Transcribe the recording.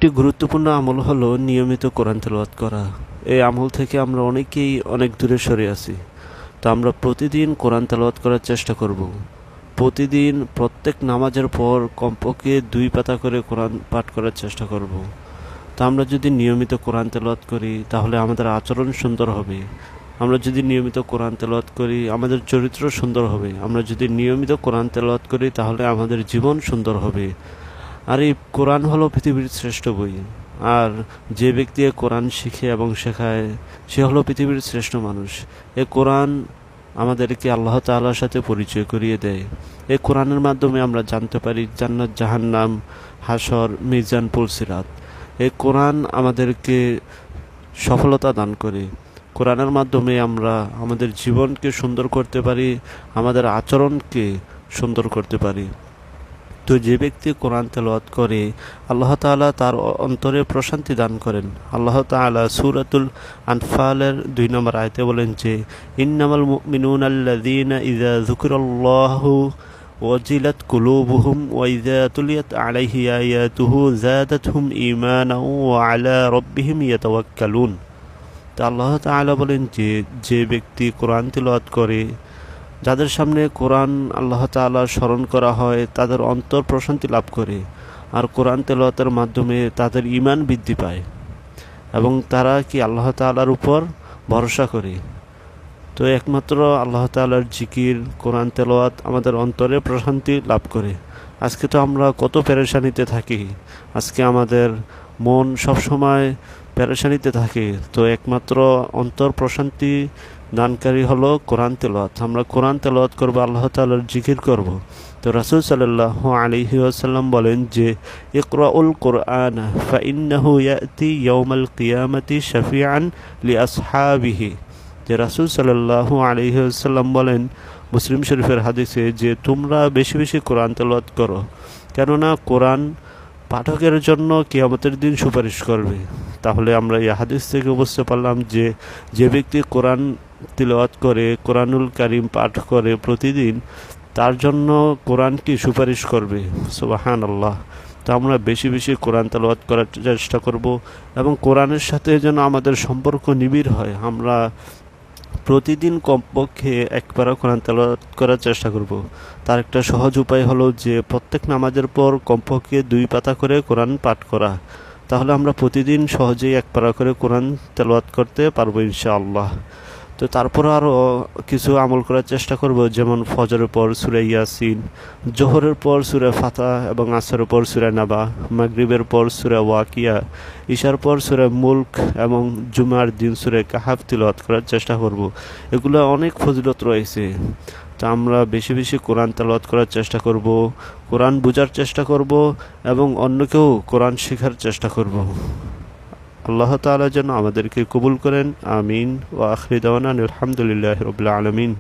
একটি গুরুত্বপূর্ণ আমল হলো নিয়মিত কোরআন তেলাওয়াত করা। এই আমল থেকে আমরা অনেকেই অনেক দূরে সরে আছি। তো আমরা প্রতিদিন কোরআন তেলাওয়াত করার চেষ্টা করব। প্রতিদিন প্রত্যেক নামাজের পর কমপক্ষে 2 পাতা করে কোরআন পাঠ করার চেষ্টা করব। তো আমরা যদি নিয়মিত কোরআন তেলাওয়াত করি তাহলে আমাদের আচরণ সুন্দর হবে। আমরা যদি নিয়মিত কোরআন তেলাওয়াত করি আমাদের চরিত্র সুন্দর হবে। আমরা যদি নিয়মিত কোরআন তেলাওয়াত করি তাহলে আমাদের জীবন সুন্দর হবে। আর এই কোরআন হলো পৃথিবীর শ্রেষ্ঠ বই। আর যে ব্যক্তি কোরআন শিখে এবং শেখায় সে হলো পৃথিবীর শ্রেষ্ঠ মানুষ। এই কোরআন আমাদেরকে আল্লাহ তাআলার সাথে পরিচয় করিয়ে দেয়। এই কোরআনের মাধ্যমে আমরা জানতে পারি জান্নাত, জাহান্নাম, হাসর, মিজান, পুলসিরাত। এই কোরআন আমাদেরকে সফলতা দান করে। কোরআনের মাধ্যমে আমরা আমাদের জীবনকে সুন্দর করতে পারি, আমাদের আচরণকে সুন্দর করতে পারি। তো যে ব্যক্তি কোরআন তেলাওয়াত করে আল্লাহ তাআলা তার অন্তরে প্রশান্তি দান করেন। আল্লাহ তাআলা সূরাতুল আনফালের 2 নম্বর আয়াতে বলেন যে ইন্নামাল মুমিনুনাল্লাযীনা ইযা যুকিরাল্লাহু ওয়াজিলাত কুলুবুহুম ওয়া ইযা তুলিয়াত আলাইহি আয়াতুহু যাদাতহুম ঈমানান ওয়া আলা রাব্বিহিম ইয়াতাওয়াক্কালুন। তো আল্লাহ তাআলা বলেন যে যে ব্যক্তি কোরআন তেলাওয়াত করে, যাদের সামনে কোরআন আল্লাহ তাআলা স্মরণ করা হয় তাদের অন্তর প্রশান্তি লাভ করে। আর কোরআন তেলাওয়াতের মাধ্যমে তাদের ঈমান বৃদ্ধি পায় এবং তারা কি আল্লাহ তাআলার উপর ভরসা করে। তো একমাত্র আল্লাহ তাআলার জিকির, কোরআন তেলাওয়াত আমাদের অন্তরে প্রশান্তি লাভ করে। আজকে তো আমরা কত পেরেশানিতে থাকি, আজকে আমাদের মন সবসময় পেরেশানিতে থাকে। তো একমাত্র অন্তর প্রশান্তি দানকারী হলো কোরআন তেলাওয়াত। আমরা কোরআন তেলাওয়াত করব, আল্লাহ তাআলার জিকির করব। তো রাসূল সাল্লাল্লাহু আলাইহি ওয়াসাল্লাম বলেন যে ইকরাউল কুরআন ফাইন্নাহু ইয়াতি ইয়াউমাল কিয়ামাতি শাফিআন লিআসহাবিহি। যে রাসূল সাল্লাল্লাহু আলাইহি ওয়াসাল্লাম বলেন মুসলিম শরীফের হাদিসে যে তোমরা বেশি বেশি কোরআন তেলাওয়াত করো, কেননা কোরআন পাঠকের জন্য কিয়ামতের দিন সুপারিশ করবে। তাহলে আমরা এই হাদিস থেকে বুঝতে পারলাম যে যে ব্যক্তি কোরআন তিলাওয়াত করে, কোরআনুল কারীম পাঠ করে প্রতিদিন, তার জন্য কোরআন কি সুপারিশ করবে। সুবহানাল্লাহ। তো আমরা বেশি বেশি কোরআন তেলাওয়াত করার চেষ্টা করব এবং কোরআনের সাথে যেন আমাদের সম্পর্ক নিবিড় হয়। আমরা প্রতিদিন কমপক্ষে 1 পারা কোরআন তেলাওয়াত করার চেষ্টা করব। তার একটা সহজ উপায় হলো যে প্রত্যেক নামাজের পর কমপক্ষে 2 পাতা করে কোরআন পাঠ করা। তাহলে আমরা প্রতিদিন সহজেই 1 পারা করে কোরআন তেলাওয়াত করতে পারবো ইনশাআল্লাহ। তো তারপর আরও কিছু আমল করার চেষ্টা করব, যেমন ফজরের পর সূরা ইয়াসিন, জোহরের পর সূরা ফাতহা এবং আসরের পর সূরা নাবা, মাগরিবের পর সূরা ওয়াকিয়া, ইশার পর সূরা মুলক এবং জুমার দিন সূরা কাহাফ তিলাওয়াত করার চেষ্টা করব। এগুলো অনেক ফজিলত রয়েছে। তো আমরা বেশি বেশি কোরআন তেলাওয়াত করার চেষ্টা করব, কোরআন বোঝার চেষ্টা করব এবং অন্যকেও কোরআন শেখার চেষ্টা করব। আল্লাহ তাআলা যেন আমাদেরকে কবুল করেন। আমিন। ওয়া আখিরু দাওয়ানা আলহামদুলিল্লাহি রাব্বিল আলামিন।